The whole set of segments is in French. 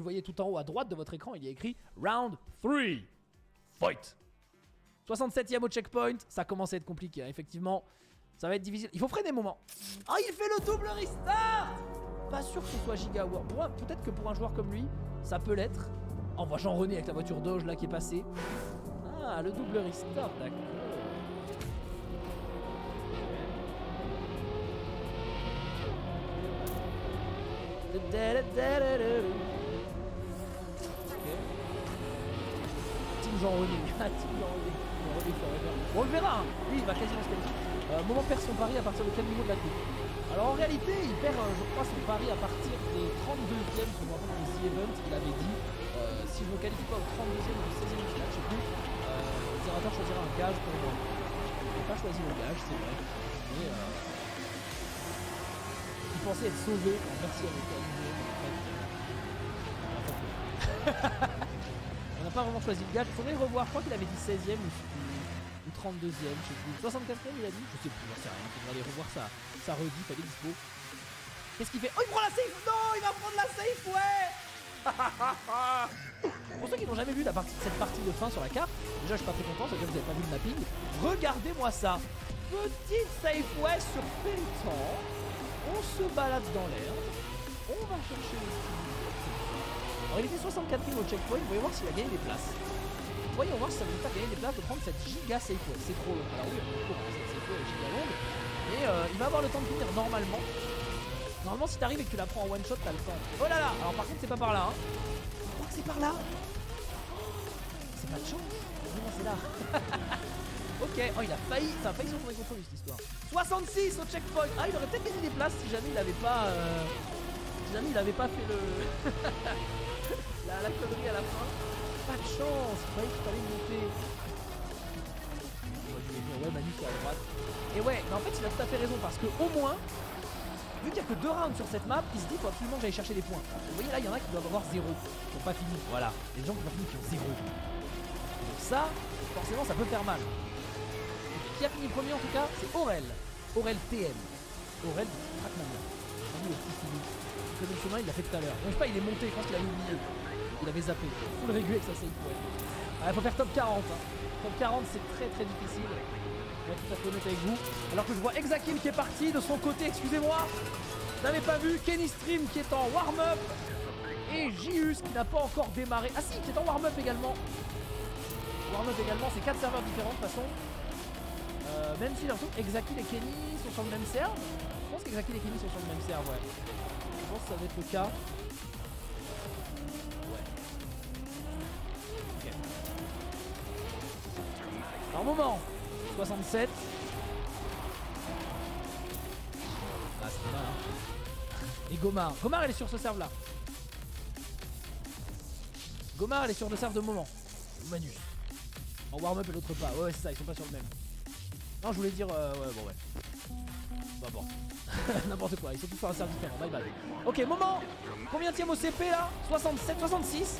le voyez tout en haut à droite de votre écran, il y a écrit Round 3 Fight. 67ème au checkpoint, ça commence à être compliqué, hein. Effectivement, ça va être difficile. Il faut freiner un moment. Ah, il fait le double restart. Pas sûr que ce soit giga work. Bon, peut-être que pour un joueur comme lui, ça peut l'être. On voit Jean-René avec la voiture Doge là qui est passée. Ah, le double restart, d'accord. Team Jean-René. Team Jean-René. On le verra, hein. Lui il va quasiment se qualifier. Moment perd son pari à partir de quel niveau de la coupe? Alors en réalité il perd je crois son pari à partir des 32e. Je me rappelle dans les events il avait dit si je me qualifie pas au 32e ou au 16e final, je sais plus, l'observateur choisira un gage pour moi. Il n'a pas choisi le gage, c'est vrai. Mais il pensait être sauvé en merci avec on n'a pas vraiment choisi le gage. Il faudrait revoir, je crois qu'il avait dit 16e ou 32e, je sais plus. 64e il a dit, je sais plus, j'en sais rien. Il faudra aller revoir sa rediff, elle est dispo. Qu'est-ce qu'il fait? Oh, il prend la safe. Non, il va prendre la safe, ouais. Pour ceux qui n'ont jamais vu cette partie de fin sur la carte, déjà je suis pas très content, c'est-à-dire que vous n'avez pas vu le mapping. Regardez-moi ça. Petite Safeway sur Pélitan. On se balade dans l'herbe. On va chercher les skins. Alors il était 64e au checkpoint, voyons voir s'il a gagné des places. Voyons voir si ça ne veut pas gagner des places de prendre cette giga Safeway. C'est trop long. Alors oui, cette Safeway est giga longue. Mais il va avoir le temps de finir normalement. Normalement si t'arrives et que tu la prends en one shot, t'as le temps. Oh là là. Alors par contre c'est pas par là, hein. Je crois que c'est par là. C'est pas de chance. Non, c'est là. Ok, oh il a failli, ça a failli se retrouver contre lui cette histoire. 66 au checkpoint. Ah il aurait peut-être gagné des places si jamais il avait pas fait le la connerie à la fin. Pas de chance, il fallait qu'il fallait monter. Ouais, Manu qui est à droite. Et ouais, mais en fait il a tout à fait raison parce que au moins, vu qu'il n'y a que 2 rounds sur cette map, il se dit qu'il faut absolument que j'aille chercher des points. Vous voyez là, il y en a qui doivent avoir 0, qui n'ont pas fini. Voilà, il y a des gens qui n'ont pas fini qui ont 0. Donc ça, forcément ça peut faire mal. Qui a fini le premier en tout cas, c'est Aurel. Aurel TM. Aurel du Trackmania. Le petit Philou. Il connaît le chemin, il l'a fait tout à l'heure. Donc je sais pas, il est monté, je pense qu'il avait oublié. Il avait zappé. Faut le réguler avec sa save. Ouais. Il faut faire top 40. Hein. Top 40 c'est très très difficile. Je vais être tout à fait honnête avec vous. Alors que je vois Exakim qui est parti de son côté, excusez-moi. Vous n'avez pas vu Kenny Stream qui est en warm-up. Et Jius qui n'a pas encore démarré. Ah si, qui est en warm-up également. Warm-up également, c'est 4 serveurs différents de toute façon. Même si j'ai l'impression qu'Exakil et Kenny sont sur le même serve. Je pense qu'Exakil et Kenny sont sur le même serve, ouais. Je pense que ça va être le cas. Ouais. Ok. Alors moment 67. Ah c'est pas mal hein. Et Gomar. Gomar elle est sur ce serve là. Gomar elle est sur le serve de moment. Manus. En warm-up et l'autre pas. Ouais c'est ça, ils sont pas sur le même. Non je voulais dire ouais bon ouais. Bah bon. N'importe quoi, ils sont tous sur un serve différent. Bye bye. Ok moment. Combien tième au CP là? 67, 66.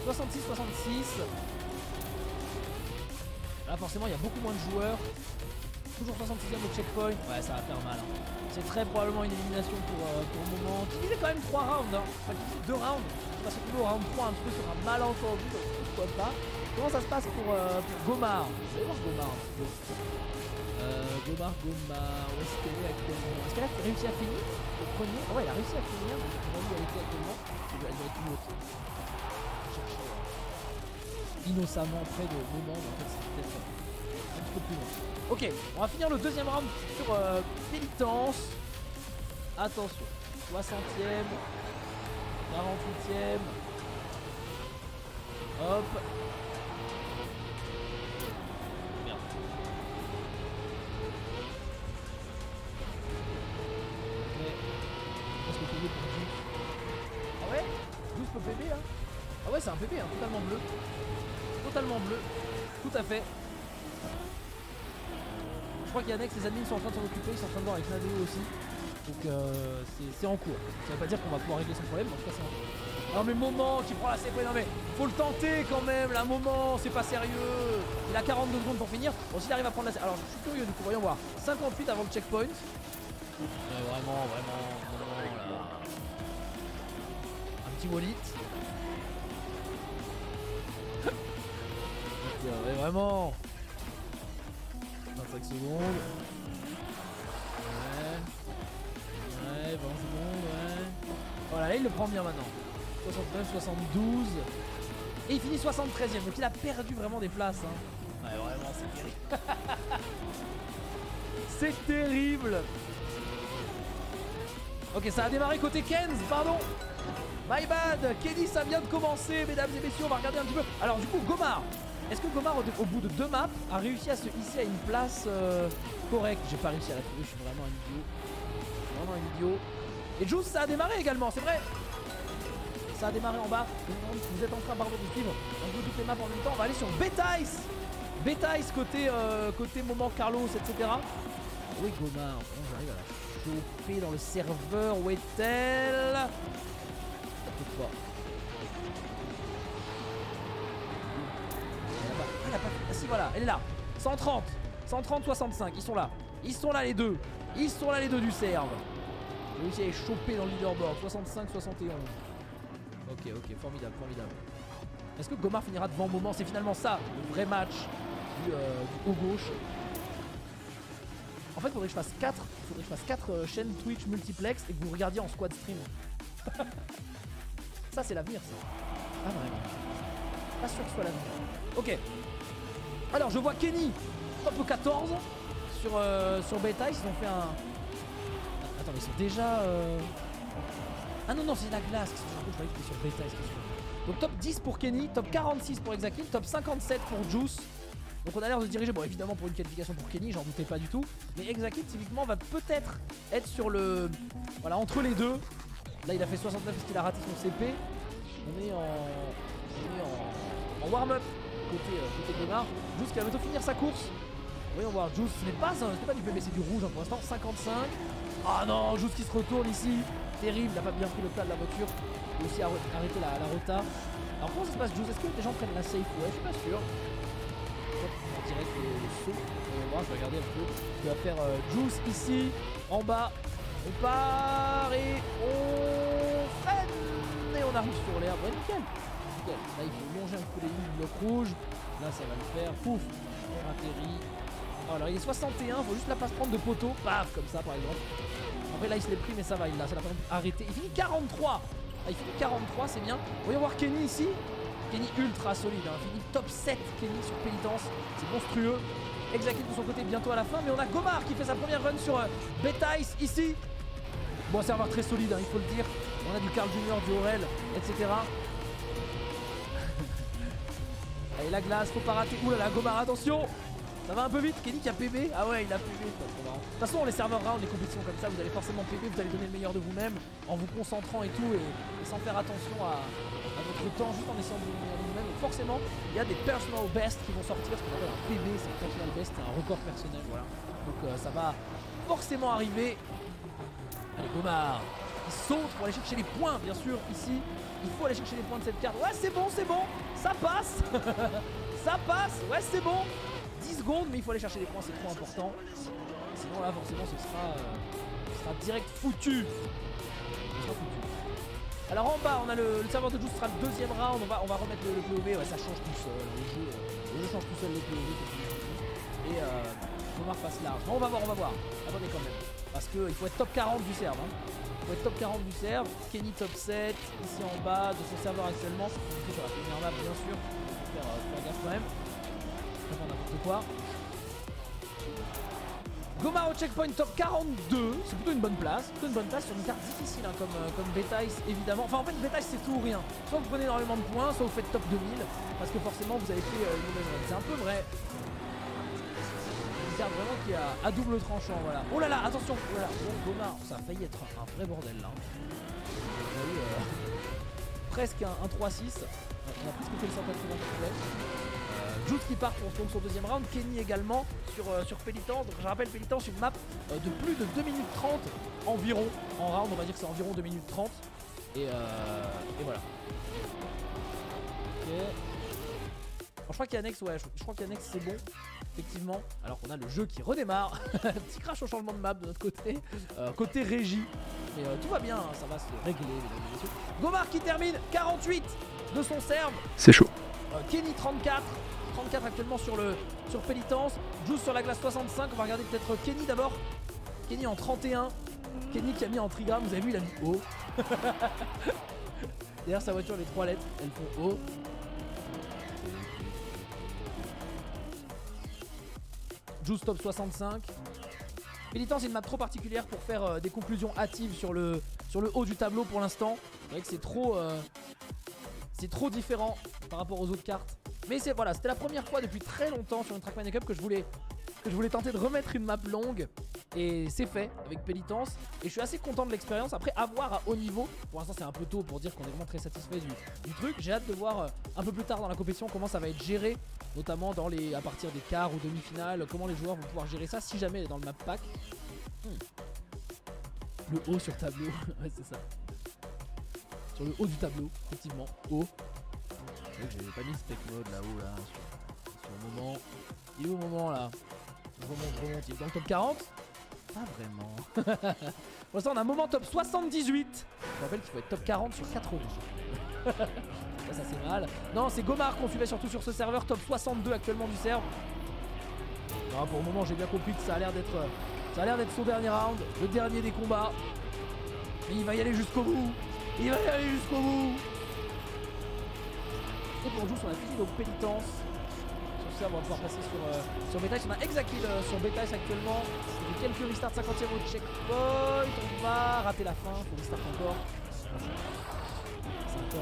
66, 66. Là forcément il y a beaucoup moins de joueurs. Toujours 66ème au checkpoint. Ouais ça va faire mal hein. C'est très probablement une élimination pour le moment. Qui disait quand même 3 rounds hein. Enfin qui disait 2 rounds. Parce que toujours au round 3 un petit peu sur un malentendu. Donc pourquoi pas. Comment ça se passe pour Gomar? Vous allez voir Gomar un petit peu. Gomar, où est-ce qu'elle est actuellement? Est-ce qu'elle a réussi à finir le premier? Ah ouais elle a réussi à finir. Donc on va voir où elle était actuellement. Elle doit être plus haute. Chercher innocemment près de moment. En fait c'est peut-être un petit peu plus loin. Ok, on va finir le deuxième round sur pénitence. Attention, 60ème, 48ème. Hop. Merde. Ok. Qu'est-ce que PB pour 12? Ah ouais 12 pour PB là? Ah ouais c'est un PB hein, totalement bleu. Totalement bleu. Tout à fait. Je crois qu'Yannex, les admins sont en train de s'en occuper, ils sont en train de voir avec Nadeo aussi. Donc c'est en cours. Ça veut pas dire qu'on va pouvoir régler son problème, mais en tout cas c'est en cours. Non mais moment qui prend la CP, non mais faut le tenter quand même, là moment, c'est pas sérieux. Il a 42 secondes pour finir. Bon s'il arrive à prendre la CP. Alors je suis curieux du coup, voyons voir. 58 avant le checkpoint. Vraiment, là. Un petit wallet. Ouais, vraiment. 25 secondes. Ouais, 20 secondes, ouais. Voilà, là il le prend bien maintenant. 69, 72. Et il finit 73ème, donc il a perdu vraiment des places. Hein. Ouais, vraiment, c'est terrible. C'est terrible. Ok, ça a démarré côté Kenz, pardon. My bad. Kenny, ça vient de commencer, mesdames et messieurs. On va regarder un petit peu. Alors, du coup, Gomar. Est-ce que Gomar, au bout de 2 maps, a réussi à se hisser à une place correcte? J'ai pas réussi à la trouver, je suis vraiment un idiot. Vraiment un idiot. Et Juice, ça a démarré également, c'est vrai. Ça a démarré en bas. Vous êtes en train, pardon, de suivre un peu toutes les maps en même temps. On va aller sur Betice. Betice côté moment Carlos, etc. Oui, Gomar. Comment j'arrive à la choper dans le serveur? Où est-elle? Pourquoi? Ah si, voilà, elle est là. 130, 130, 65, ils sont là. Ils sont là les deux. Ils sont là les deux du serve. J'ai réussi à les choper dans le leaderboard. 65, 71. Ok, formidable, formidable. Est-ce que Gomar finira devant Moment? C'est finalement ça, le vrai match du haut gauche. En fait, il faudrait que je fasse 4 chaînes Twitch multiplex et que vous regardiez en squad stream. Ça, c'est l'avenir, ça. Ah, vraiment. Pas sûr que ce soit l'avenir. Ok. Alors, je vois Kenny, top 14 sur Beta. Ils ont fait un. Attends, mais ils sont déjà. Ah non, c'est la glace. Je croyais que c'était sur Beta. Donc, top 10 pour Kenny, top 46 pour Exakill, top 57 pour Juice. Donc on a l'air de se diriger, bon évidemment pour une qualification pour Kenny, j'en doutais pas du tout. Mais Exakill typiquement va peut-être être sur le... Voilà, entre les deux. Là il a fait 69 parce qu'il a raté son CP. On est en warm-up côté Gomar. Juice qui va bientôt finir sa course. Voyons voir, Juice, ce n'est pas du PB, c'est du rouge hein, pour l'instant, 55. Ah non, Juice qui se retourne ici. Terrible, il n'a pas bien pris le plat de la voiture. Il a aussi arrêté la rota. Alors comment ça se passe Juice? Est-ce que les gens prennent la safe? Ouais, je suis pas sûr. En direct le saut. Je vais regarder un peu ce que va faire Juice ici. En bas, on part et on freine. Et on arrive sur l'air. Ouais, nickel. Là, il faut longer un coup les lignes du bloc rouge. Là, ça va le faire. Pouf, on atterrit. Alors, il est 61. Faut juste la pas se prendre de poteau. Paf, comme ça, par exemple. Après, là, il se l'est pris, mais ça va. Ça l'a pas arrêté. Il finit 43. Ah, il finit 43, c'est bien. Voyons voir Kenny ici. Kenny ultra solide, hein. Fini top 7 Kenny sur Pénitence, c'est monstrueux. Exakill de son côté bientôt à la fin, mais on a Gomar qui fait sa première run sur Betice ici. Bon, un serveur très solide, hein, il faut le dire. On a du Carl Junior, du Aurel, etc. Allez, la glace, faut pas rater. Ouh là là, Gomar, attention. Ça va un peu vite, Kenny qui a PB. Ah ouais, il a PB, c'est trop marrant. De toute façon, les serveurs round, les compétitions comme ça, vous allez forcément PB, vous allez donner le meilleur de vous-même en vous concentrant et tout, et sans faire attention à votre temps, juste en essayant de donner le meilleur de vous-même. Donc forcément, il y a des personal best qui vont sortir, ce qu'on appelle un PB, c'est un personal best, c'est un record personnel, voilà. Donc ça va forcément arriver. Allez, Gomar, il saute pour aller chercher les points, bien sûr, ici. Il faut aller chercher les points de cette carte. Ouais, c'est bon, ça passe. Ça passe, ouais, c'est bon. 10 secondes, mais il faut aller chercher les points, c'est trop important. Sinon là forcément ce sera direct foutu. Alors en bas on a le serveur de Juice sera le deuxième round. On va remettre le POV, ouais, ça change tout seul. Le jeu change tout seul, le POV. Et Gomar passe large. On va voir. Attendez quand même. Parce qu'il faut être top 40 du serve. Hein. Il faut être top 40 du serve. Kenny top 7. Ici en bas de son serveur actuellement. C'est sur la première map bien sûr. Faire gaffe quand même. N'importe quoi. Gomar au checkpoint top 42, c'est plutôt une bonne place. Sur une carte difficile hein, comme Betice évidemment. Enfin en fait Betice c'est tout ou rien. Soit vous prenez énormément de points, soit vous faites top 2000. Parce que forcément vous avez fait une mauvaise run. C'est un peu vrai. Une carte vraiment qui a à double tranchant, voilà. Oh là là, attention, voilà. Bon, Gomar, ça a failli être un vrai bordel là. Vous voyez, presque un 3-6. On a presque fait le 180 complet. Juice qui part pour son deuxième round, Kenny également sur Pénitence. Donc je rappelle Pénitence, une map de plus de 2 minutes 30 environ en round, on va dire que c'est environ 2 minutes 30. Et voilà. Ok. Alors, je crois qu'Yannex, ouais, je crois qu'Yannex c'est bon, effectivement. Alors qu'on a le jeu qui redémarre. Petit crash au changement de map de notre côté, côté régie. Mais tout va bien, hein, ça va se régler, mesdames et messieurs. Gomar qui termine 48 de son serve. C'est chaud. Kenny 34. 34 actuellement sur Pénitence. Juice sur la glace 65. On va regarder peut-être Kenny d'abord. Kenny en 31. Kenny qui a mis en trigramme. Vous avez vu, il a mis O. D'ailleurs, sa voiture, les 3 lettres, elles font O. Juice top 65. Pénitence, c'est une map trop particulière pour faire des conclusions hâtives sur le haut du tableau pour l'instant. C'est vrai que c'est trop différent par rapport aux autres cartes. Mais voilà, c'était la première fois depuis très longtemps sur une Trackmania Cup que je voulais tenter de remettre une map longue. Et c'est fait avec Pénitence. Et je suis assez content de l'expérience. Après, à voir à haut niveau. Pour l'instant, c'est un peu tôt pour dire qu'on est vraiment très satisfait du truc. J'ai hâte de voir un peu plus tard dans la compétition comment ça va être géré. Notamment à partir des quarts ou demi-finales. Comment les joueurs vont pouvoir gérer ça si jamais elle est dans le map pack. Le haut sur tableau. Ouais, c'est ça. Sur le haut du tableau, effectivement. Haut. J'avais pas mis le spec mode là-haut, là. Sur le moment. Il est où au moment là? Je remonte. Il est dans le top 40? Pas vraiment. Pour l'instant, on a un moment top 78. Je rappelle qu'il faut être top 40 sur 80. Ça c'est mal. Non, c'est Gomar qu'on suivait surtout sur ce serveur. Top 62 actuellement du serve. Non, pour le moment, j'ai bien compris que ça a l'air d'être son dernier round. Le dernier des combats. Mais il va y aller jusqu'au bout. Il va y aller jusqu'au bout. Et pour Juice, on a fini donc Pénitence. Sur ça, on va pouvoir passer sur Betaïs. On a Exakil sur Betaïs actuellement. Il y a quelques restarts 50e au checkpoint. On va rater la fin. Il faut restart encore. 50.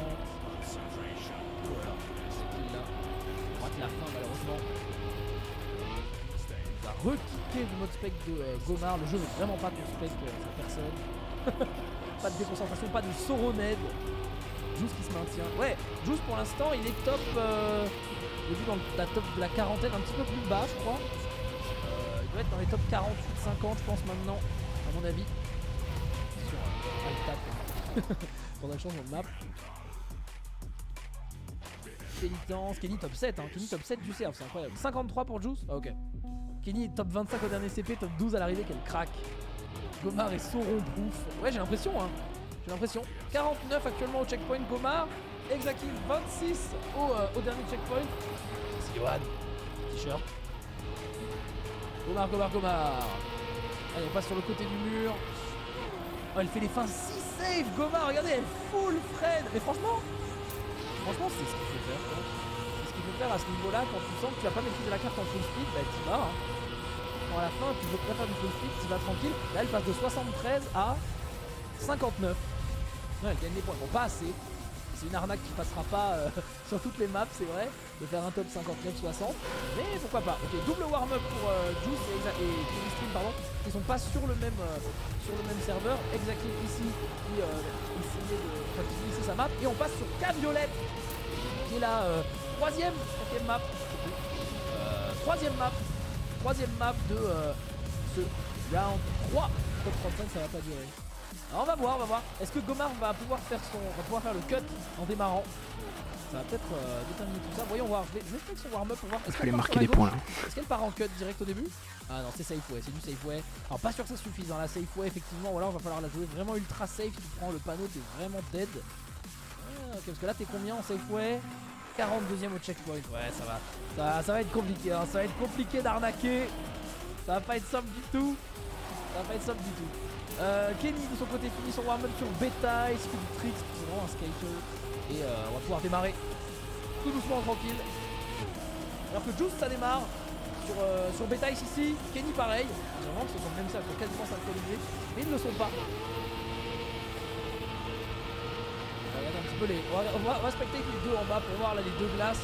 Voilà. Exakil là. On rate la fin malheureusement. On va re-kicker du mode spec de Gomar. Le jeu n'est vraiment pas ton spec cette personne. Pas de déconcentration, pas de Soroned. Juice qui se maintient. Ouais, Juice pour l'instant il est top. J'ai vu dans la top de la quarantaine, un petit peu plus bas je crois. Il doit être dans les top 48-50 je pense maintenant, à mon avis. Sur Altat. Faudrait que je change mon map. Pénitence, Kenny top 7, hein. Kenny top 7 du serve, c'est incroyable. 53 pour Juice. Ah, ok. Kenny est top 25 au dernier CP, top 12 à l'arrivée, quel crack. Gomar est Sauron-proof. Ouais, j'ai l'impression, hein. J'ai l'impression. 49 actuellement au checkpoint Gomar. Exakil 26 au dernier checkpoint. C'est Johan. T-shirt. Gomar. Allez, on passe sur le côté du mur. Oh, elle fait les fins si safe. Gomar, regardez, elle full Fred. Mais franchement, c'est ce qu'il faut faire. Quoi. C'est ce qu'il faut faire à ce niveau-là quand tu sens que tu vas pas maîtriser la carte en full speed. Bah, t'y vas. Hein. Quand à la fin, tu veux pas faire du full speed, tu vas tranquille. Là, elle passe de 73 à 59. Ouais, elle gagne des points. Bon, pas assez. C'est une arnaque qui passera pas sur toutes les maps, c'est vrai, de faire un top 59-60. Mais pourquoi pas. Ok, double warm-up pour Juice et Kenny pardon, qui sont pas sur le même serveur. Exakil ici, qui finissait sa map. Et on passe sur K-Violette, qui est la troisième map. Troisième map de ce round 3. Top 35, ça va pas durer. Alors on va voir. Est-ce que Gomar va pouvoir faire le cut en démarrant? Ça va peut-être déterminer tout ça. Voyons voir. Je vais faire son warm-up pour voir. Il fallait marquer des points là. Est-ce qu'elle part en cut direct au début? Ah non, c'est Safeway, c'est du Safeway. Alors pas sûr que ça suffise dans la Safeway effectivement. Ou alors il va falloir la jouer vraiment ultra safe. Tu prends le panneau, t'es vraiment dead. Ok, parce que là t'es combien en Safeway? 42e au checkpoint. Ouais, ça va être compliqué. Hein. Ça va être compliqué d'arnaquer. Ça va pas être simple du tout. Kenny de son côté finit son warm-up sur Betaïs, il fait du tricks, c'est vraiment un skater. Et on va pouvoir démarrer tout doucement, tranquille. Alors que Juice ça démarre sur Betaïs ici, Kenny pareil. J'ai vraiment que ce sont même ça, ils sont quasiment synchronisés, mais ils ne le sont pas. On va regarder un petit peu on va respecter les deux en bas pour voir là les deux glaces.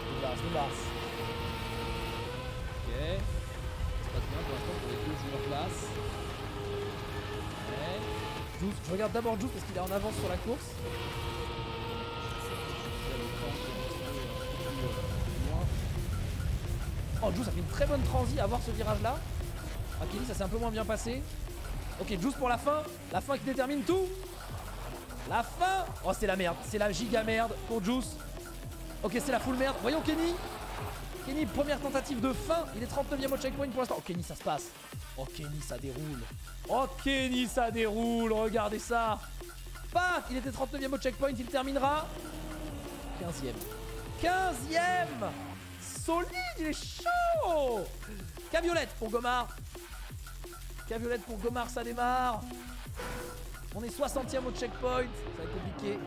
Deux glaces. Ok. Ça passe bien pour l'instant pour les deux joueurs glace. Ouais. Juice, je regarde d'abord Juice parce qu'il est en avance sur la course. Oh, Juice a fait une très bonne transi à voir ce virage là. Ah, Kenny, ça s'est un peu moins bien passé. Ok, Juice pour la fin qui détermine tout. La fin. Oh, c'est la merde, c'est la giga merde pour Juice. Ok, c'est la full merde. Voyons Kenny. Kenny, première tentative de fin. Il est 39e au checkpoint pour l'instant. Oh, Kenny, ça se passe. Oh, Kenny, ça déroule. Oh, Kenny, ça déroule. Regardez ça. Pas. Il était 39e au checkpoint. Il terminera. 15ème. 15ème. Solide, il est chaud. Caviolette pour Gomard. Caviolette pour Gomard, ça démarre. On est 60ème au checkpoint. Ça va être compliqué.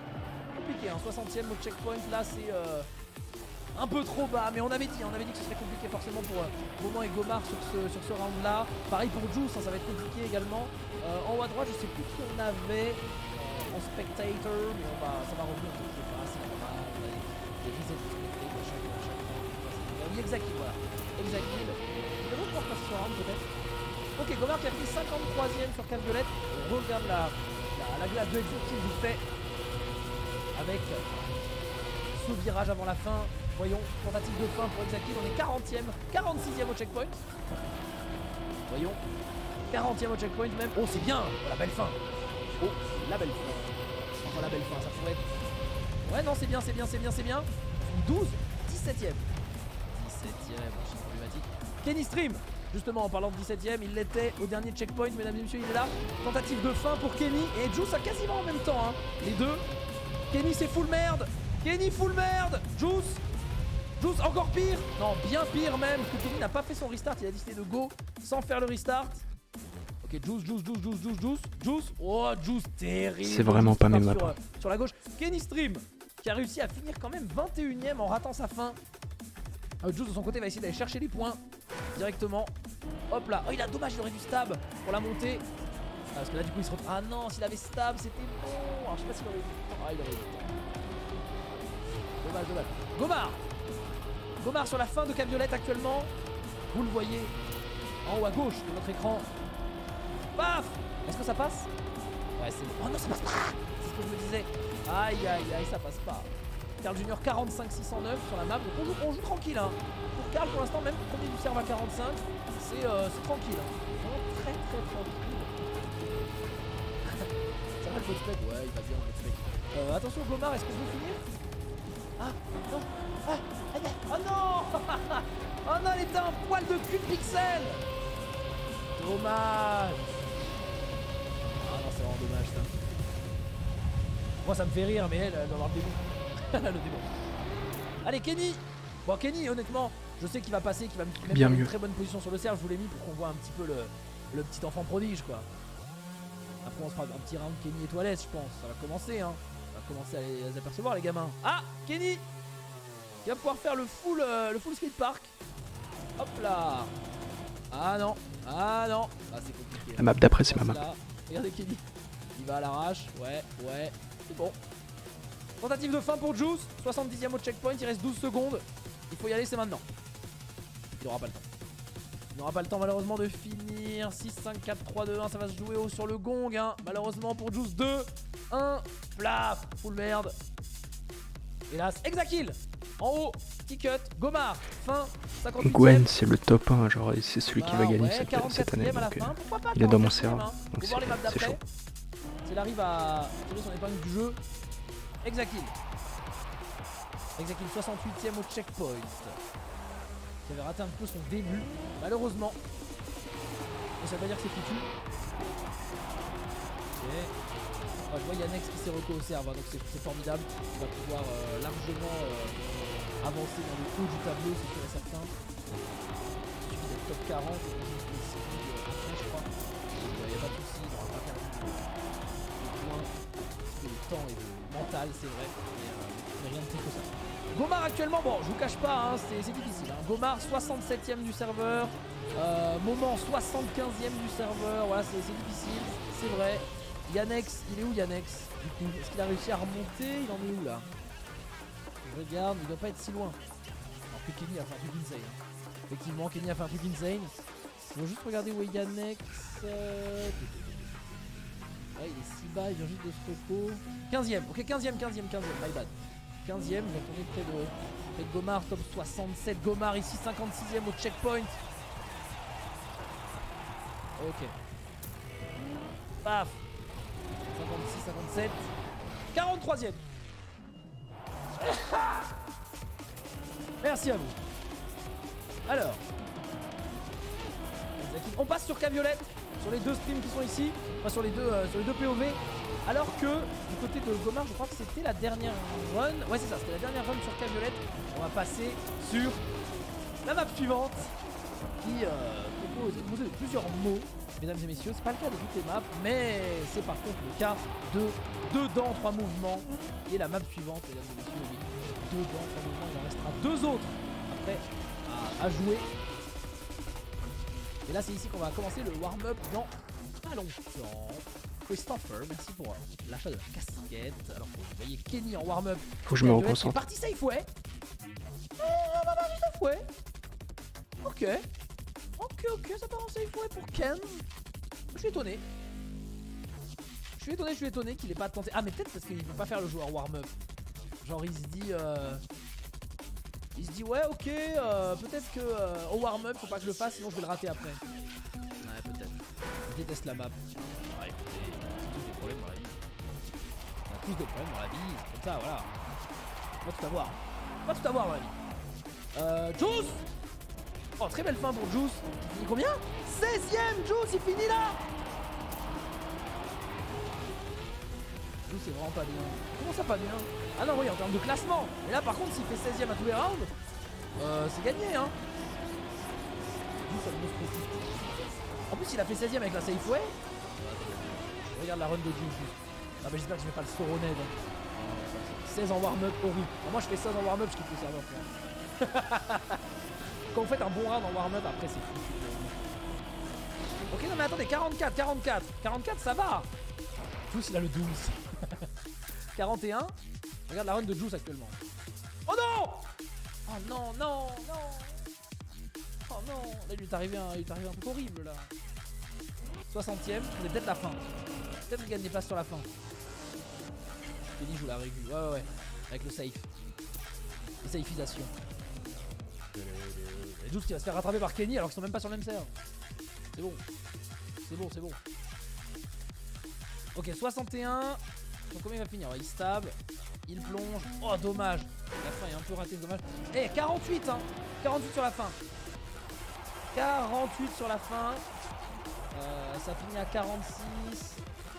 Compliqué, hein. 60ème au checkpoint. Là, c'est un peu trop bas. Mais on avait dit que ce serait compliqué forcément pour Moment et Gomard sur ce round-là. Pareil pour Juice, hein, ça va être compliqué également. En haut à droite, je sais plus qui on avait en spectator. Mais ça va revenir. Je sais pas, c'est normal. On a des visées de spectator à chaque round. Oui, Exakil, voilà. Exakil. Il va pouvoir passer sur round peut-être. Ok, Gomard qui a pris 53ème sur Caviolette. On regarde la glace de Exakil vite fait. Avec ce virage avant la fin. Voyons, tentative de fin pour Exakil. On est 40ème, 46ème au checkpoint. Voyons, 40ème au checkpoint même. Oh, c'est bien, oh, la belle fin. Oh, la belle fin. Enfin, la belle fin, ça pourrait être. Ouais, non, c'est bien, c'est bien, c'est bien, c'est bien. 12, 17ème. 17ème, archi problématique. Kenny Stream. Justement, en parlant de 17ème, il l'était au dernier checkpoint, mesdames et messieurs, il est là. Tentative de fin pour Kenny et Juice a quasiment en même temps, hein. Les deux. Kenny, c'est full merde. Kenny, full merde. Juice, encore pire. Non, bien pire même, parce que Kenny n'a pas fait son restart, il a décidé de go sans faire le restart. Ok, Juice. Oh, Juice, terrible. C'est vraiment pas mes maps. Sur la gauche, Kenny Stream, qui a réussi à finir quand même 21ème en ratant sa fin. Juice de son côté va essayer d'aller chercher les points directement. Hop là, oh il a dommage, il aurait dû stab pour la montée. Ah, parce que là du coup il se retrouve. Ah non, s'il avait stab c'était bon. Alors je sais pas s'il aurait eu du temps. Ah il aurait eu du temps. Dommage. Gomard sur la fin de Caviolette actuellement. Vous le voyez en haut à gauche de notre écran. Paf. Est-ce que ça passe? Ouais c'est bon. Oh non ça passe pas. C'est ce que je me disais. Aïe ça passe pas. Carl Junior 45-609 sur la map. Donc on joue tranquille hein. Pour Carl pour l'instant même premier du serve à 45. C'est tranquille hein. Vraiment très tranquille. Ça va le mode spec? Ouais il va bien le mode spec. Attention Gomard, est-ce qu'on peut finir? Ah non. Oh non. Oh non, elle était un poil de cul de pixel. Dommage. Ah non c'est vraiment dommage ça. Moi ça me fait rire mais elle doit avoir le démon. Elle a le démon. Allez Kenny. Bon Kenny honnêtement je sais qu'il va passer, qu'il va me mettre dans une très bonne position sur le serve. Je vous l'ai mis pour qu'on voit un petit peu le petit enfant prodige quoi. Après on se fera un petit round Kenny et toilette je pense. Ça va commencer hein. On va commencer à les apercevoir les gamins. Ah Kenny qui va pouvoir faire le full skate park. Hop là. Ah non. Ah c'est compliqué. La map d'après c'est ma map. Regardez Kenny. Il va à l'arrache. Ouais. C'est bon. Tentative de fin pour Juice. 70ème au checkpoint. Il reste 12 secondes. Il faut y aller, c'est maintenant. Il n'aura pas le temps. Il n'aura pas le temps malheureusement de finir. 6, 5, 4, 3, 2, 1. Ça va se jouer haut sur le gong. Hein. Malheureusement pour Juice. 2, 1. Plaf. Full merde. Hélas. Exakil. En haut. Petit cut. Gomard. Fin. 58ème. Gwen c'est le top 1. Genre c'est celui qui va gagner ouais, cette année. à la Donc, fin. Pourquoi pas, il est dans mon serve. serve. Donc c'est chaud. S'il arrive à tirer son épingle du jeu. Exakil. Exakil 68ème au checkpoint. Qui avait raté un peu son début. Malheureusement. Mais ça veut pas dire que c'est foutu. Ok. Oh, je vois Yannex qui s'est reco au serve, hein, donc c'est formidable. Il va pouvoir largement avancer dans le haut du tableau, c'est sûr et certain. Il suffit d'être top 40 et on joue le speed après je crois. Il n'y a pas de soucis, il n'aura pas perdu de points. Parce que le temps et le mental c'est vrai. Mais rien de pire que ça. Gomard actuellement, bon je vous cache pas, hein, c'est difficile. Hein. Gomard 67ème du serveur. Moment 75ème du serveur. Voilà, c'est difficile, c'est vrai. Yannex, il est où Yannex du coup? Est-ce qu'il a réussi à remonter? Il en est où là? Je regarde, il doit pas être si loin. Alors que Kenny a fait un truc insane. Hein. Effectivement, Kenny a fait un truc insane. Je vais juste regarder où est Yannex. Ouais, il est si bas, il vient juste de se reco. 15ème, ok 15ème, my bad. 15ème, il va tourner près de Gomard, top 67. Gomard ici, 56ème au checkpoint. Ok. Paf. 56, 57. 43ème. Merci à vous. Alors. On passe sur Caviolette. Sur les deux streams qui sont ici. Enfin sur les deux POV. Alors que du côté de Gomard, je crois que c'était la dernière run. Ouais, c'est ça, c'était la dernière run sur Caviolette. On va passer sur la map suivante qui propose plusieurs mots, mesdames et messieurs. C'est pas le cas de toutes les maps, mais c'est par contre le cas de 2 dents, 3 mouvements. Et la map suivante, mesdames et messieurs, oui, 2 dents, 3 mouvements. Il en restera 2 autres après à jouer. Et là, c'est ici qu'on va commencer le warm-up dans pas longtemps. Christopher, merci pour l'achat de la casquette. Alors, vous voyez Kenny en warm-up. Faut que je me reconcentre. Parti safe, ouais. On va partir safe, ouais. Ok. Ok, ça part en safe, ouais pour Ken. Je suis étonné. Je suis étonné qu'il ait pas tenté. Ah, mais peut-être parce qu'il veut pas faire le joueur warm-up. Genre, il se dit, ouais, ok, peut-être que au warm-up, faut pas que je le fasse, sinon je vais le rater après. Ouais, peut-être. Je déteste la map. Ouais, écoutez, on a tous des problèmes dans la vie. On a tous des problèmes dans la vie, c'est comme ça, voilà. On va tout avoir. On va tout avoir dans la vie. Juice! Oh, très belle fin pour Juice. Il finit combien? 16ème, Juice, il finit là! Juice, c'est vraiment pas bien. Comment ça, pas bien? Ah non, oui, en termes de classement. Mais là, par contre, s'il fait 16ème à tous les rounds, c'est gagné, hein. Juice, ça me précise. En plus, il a fait 16ème avec la Safeway. Regarde la run de Juice. Ah, bah, j'espère que je vais pas le Soroned. 16 en warm-up, horrible. Moi, je fais 16 en warm-up, je quitte le serveur. Quand vous faites un bon round en warm-up, après, c'est fou. Ok, non, mais attendez, 44, ça va. Juice, il a le 12. 41. Regarde la run de Juice actuellement. Oh non! Oh non, non, non! Oh non! Là, il lui est arrivé un truc horrible, là. 60ème, c'est peut-être la fin. Peut-être qu'il gagne des places sur la fin. Kenny joue la régu. Ouais. Avec le safe. La safeisation. Et Juice qui va se faire rattraper par Kenny alors qu'ils sont même pas sur le même serve. C'est bon. C'est bon. Ok, 61. Donc comment il va finir? Il stab. Il plonge. Oh, dommage. La fin est un peu ratée, dommage. Eh, 48, hein. 48 sur la fin. 48 sur la fin. Ça finit à 46.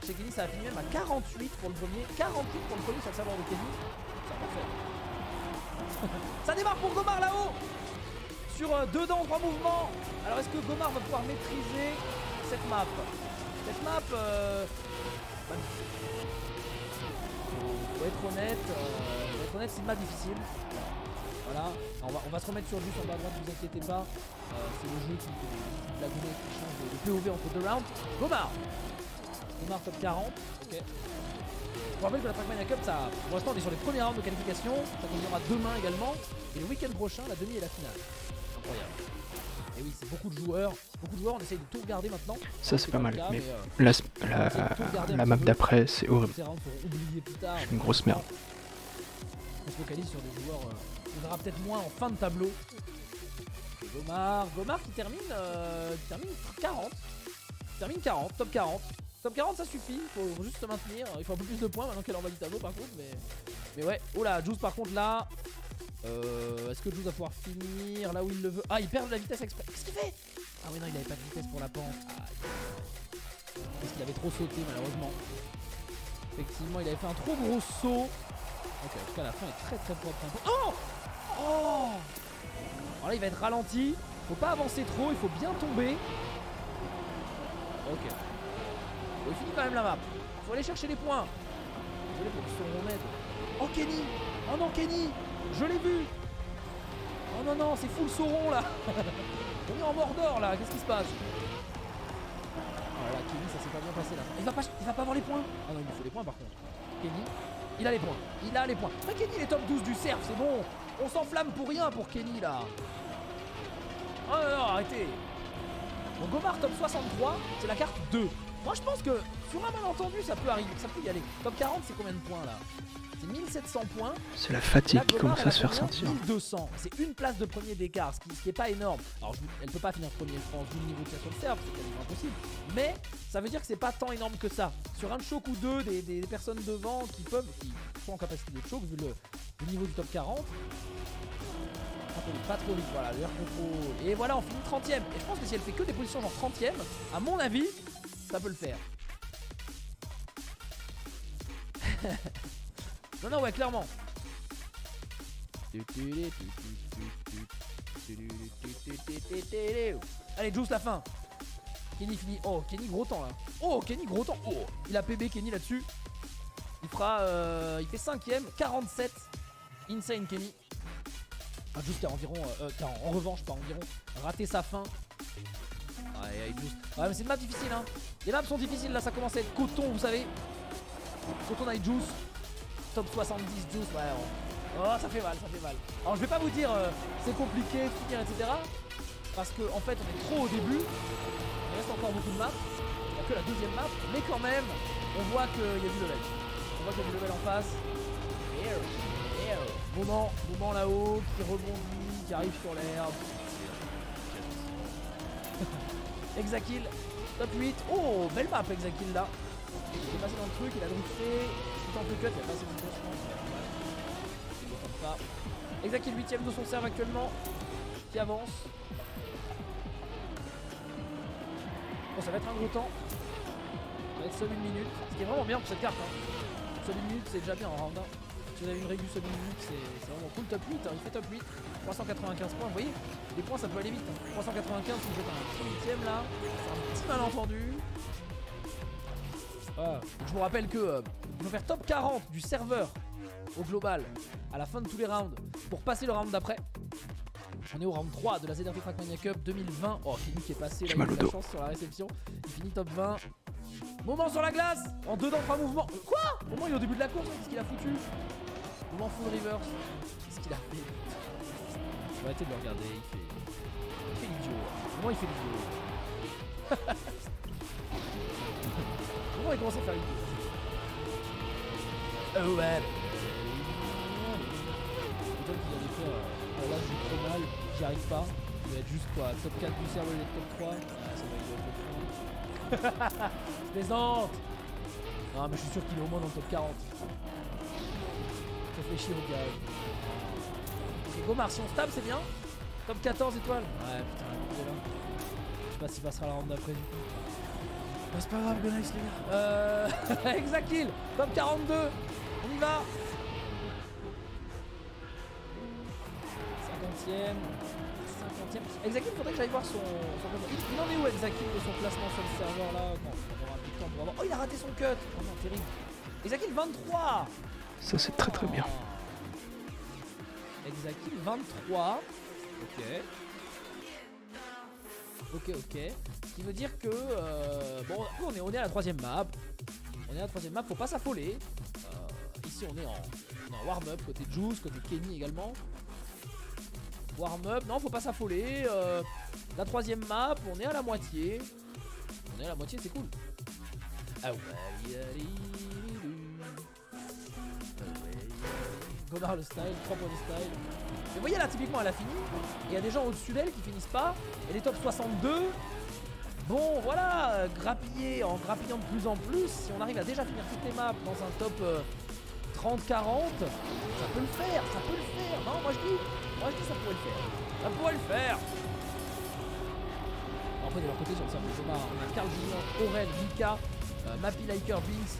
Chez Kenny, ça a fini même à 48 pour le premier. 48 pour le premier sur le serveur de Kenny. Ça va faire. Ça démarre pour Gomard là-haut. Sur 2 dents, 3 mouvements. Alors, est-ce que Gomard va pouvoir maîtriser cette map? Cette map, faut être honnête, c'est une map difficile. Voilà, on va se remettre sur le juste en bas à droite, ne vous inquiétez pas. C'est le jeu qui la goulée qui change de POV entre 2 rounds. Gomard top 40, ok. Je vous rappelle que la Trackmania Cup, ça, pour l'instant on est sur les premiers rounds de qualification, ça continuera demain également. Et le week-end prochain, la demi et la finale. Incroyable. Et oui, c'est beaucoup de joueurs, on essaye de tout regarder maintenant. Ça c'est pas mal, mais la map d'après c'est horrible. Ces rounds seront oubliés plus tard. C'est une grosse merde. On se focalise sur des joueurs, on verra peut-être moins en fin de tableau. Gomard qui termine 40. Termine 40, top 40. Top 40 ça suffit, faut juste se maintenir. Il faut un peu plus de points maintenant qu'elle envoie du tableau par contre. Mais ouais, oh là, Juice par contre là. Est-ce que Juice va pouvoir finir là où il le veut? Ah, il perd de la vitesse exprès. Qu'est-ce qu'il fait? Ah oui, non, il avait pas de vitesse pour la pente. Parce qu'il avait trop sauté malheureusement. Effectivement, il avait fait un trop gros saut. Ok, en tout cas la fin est très très propre. Oh. Alors là il va être ralenti. Faut pas avancer trop, il faut bien tomber. Ok. Bon, il finit quand même la map. Faut aller chercher les points. Désolé pour qu'ils se remettent. Oh Kenny. Oh non Kenny. Je l'ai vu. Oh non non, c'est full Sauron là. On est en Mordor là, qu'est-ce qui se passe? Oh là, Kenny, ça s'est pas bien passé là. Il va pas avoir les points. Ah non, il lui faut les points par contre. Kenny, il a les points. Mais Kenny, il est top 12 du cerf, c'est bon. On s'enflamme pour rien pour Kenny là. Oh non, non, arrêtez. Bon, Gomard top 63, c'est la carte 2. Moi je pense que sur un malentendu ça peut arriver, ça peut y aller. Top 40 c'est combien de points là? C'est 1700 points. C'est la fatigue qui commence à se faire sentir. 1200, c'est une place de premier d'écart, ce qui est pas énorme. Alors elle peut pas finir premier je pense vu le niveau de sur le serve, c'est quasiment impossible. Mais ça veut dire que c'est pas tant énorme que ça. Sur un choke ou deux, des personnes devant qui sont en capacité de choke vu le niveau du top 40. Pas trop vite, voilà, l'air contrôle. Et voilà, on finit 30ème. Et je pense que si elle fait que des positions genre 30ème, à mon avis, ça peut le faire. Non, non, ouais, clairement. Allez, Juice, la fin. Kenny finit. Oh, Kenny, gros temps là. Oh, Kenny, gros temps. Oh, il a PB Kenny là-dessus. Il fera. Il fait 5ème, 47. Insane Kenny. Ah, Juice qui a environ. En revanche, pas environ. Raté sa fin. Ouais, Juice. Ouais, mais c'est une map difficile, hein. Les maps sont difficiles là, ça commence à être coton, vous savez. Coton avec Juice. Top 70 Juice, ouais. Oh, ça fait mal, ça fait mal. Alors, je vais pas vous dire c'est compliqué de finir, etc. Parce que en fait, on est trop au début. Il reste encore beaucoup de maps. Il n'y a que la deuxième map. Mais quand même, on voit qu'il y a du level. On voit qu'il y a du level en face. Moment là-haut, qui rebondit, qui arrive sur l'herbe. Exakill, top 8. Oh, belle map Exakill là. Il est passé dans le truc, il a drifté. Tout en cut, il a passé du lancement. Il ne tente pas. Exakill 8ème de son serve actuellement. Qui avance. Bon, ça va être un gros temps. Ça va être seul 1 minute. Ce qui est vraiment bien pour cette carte. Hein. Seul 1 minute, c'est déjà bien en round 1. Si vous avez une régu seul 1 minute, c'est vraiment cool. Top 8, hein. Il fait top 8. 395 points. Vous voyez, les points ça peut aller vite. Hein. 395, si vous êtes un 8ème là. C'est un petit malentendu. Je vous rappelle que il faut faire top 40 du serveur au global à la fin de tous les rounds pour passer le round d'après. On est au round 3 de la ZRT Trackmania Cup 2020. Oh, Kenny qui est passé, là, il a eu la chance sur la réception. Il finit top 20. Moment sur la glace. En 2 dans 3 mouvements. Quoi? Moment il est au début de la course, qu'est-ce qu'il a foutu? Moment full reverse. Qu'est-ce qu'il a fait? Je vais arrêter de le regarder, il fait l'idiot. Moment il fait l'idiot. Moment il commence à faire l'idiot. Oh ouais. Peut-être qu'il allait faire. Là je joue trop mal, j'y arrive pas. Il va être juste quoi, top 4 du serveur et top 3. Ah, ça va être top 3. Je plaisante. Non mais je suis sûr qu'il est au moins dans le top 40. Réfléchis au gars. Ok, Gomar, si on se tape c'est bien. Top 14 étoiles. Ouais putain, il est là. Je sais pas s'il passera la round d'après du coup. Bah, c'est pas grave, go nice les gars. Exakill, top 42. On y va. 50ème. Exakill, faudrait que j'aille voir son classement. Il en est où Exakill de son classement sur le serveur là? Non, on aura plus de temps pour avoir. Oh, il a raté son cut. Oh non, terrible. Exakill 23. Ça c'est très très bien. Exakill 23. Ok. Ce qui veut dire que bon, on est à la 3ème map. Faut pas s'affoler. Ici on est en warm-up côté Juice, côté Kenny également. Warm-up, non faut pas s'affoler. La 3ème map, on est à la moitié. C'est cool. Ah ouais. Gomar le style, 3 points de style. Mais vous voyez là typiquement elle a fini. Il y a des gens au-dessus d'elle qui finissent pas. Elle est top 62. Bon voilà, en grappillant de plus en plus, si on arrive à déjà finir toutes les maps dans un top 30-40, ça peut le faire. Non, moi je dis ça pourrait le faire. Après de leur côté sur le serveur de Gomar, on a Carl Julien, Oren, Mika, Mappy Liker, Vince,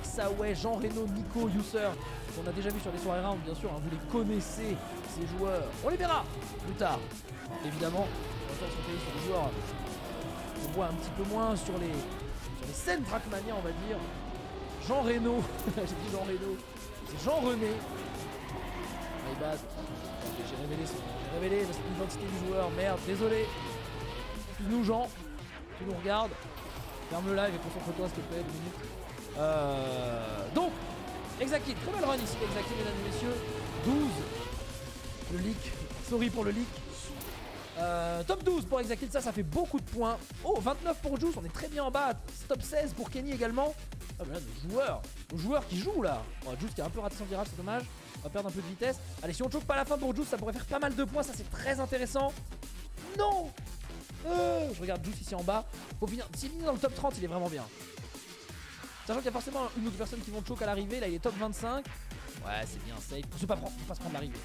Xaway, Jean Reno, Nico, User, qu'on a déjà vu sur les soirées round, bien sûr, hein, vous les connaissez, ces joueurs. On les verra plus tard. Évidemment, on va se focaliser sur des joueurs qu'on voit un petit peu moins sur les scènes Trackmania, on va dire. Jean Reno, j'ai dit Jean Reno, c'est Jean René. My bad. J'ai révélé l'identité du joueur, merde, désolé. Excuse-nous Jean, tu nous regardes. Ferme le live et concentre-toi s'il te plaît, 2 minutes. Donc, Exakill, très belle run ici Exakill mesdames et messieurs. 12. Le leak, sorry pour le leak. Top 12 pour Exakill, ça fait beaucoup de points. Oh, 29 pour Juice, on est très bien en bas. Top 16 pour Kenny également. Ah mais là, nos joueurs qui jouent là. Oh, Juice qui a un peu raté son virage, c'est dommage. On va perdre un peu de vitesse. Allez, si on choque pas à la fin pour Juice, ça pourrait faire pas mal de points, ça c'est très intéressant. Non. Je regarde Juice ici en bas. Faut finir. S'il finit dans le top 30, il est vraiment bien. Sachant qu'il y a forcément une ou deux personnes qui vont choke à l'arrivée. Là, il est top 25. Ouais, c'est bien safe. Faut pas se prendre l'arrivée.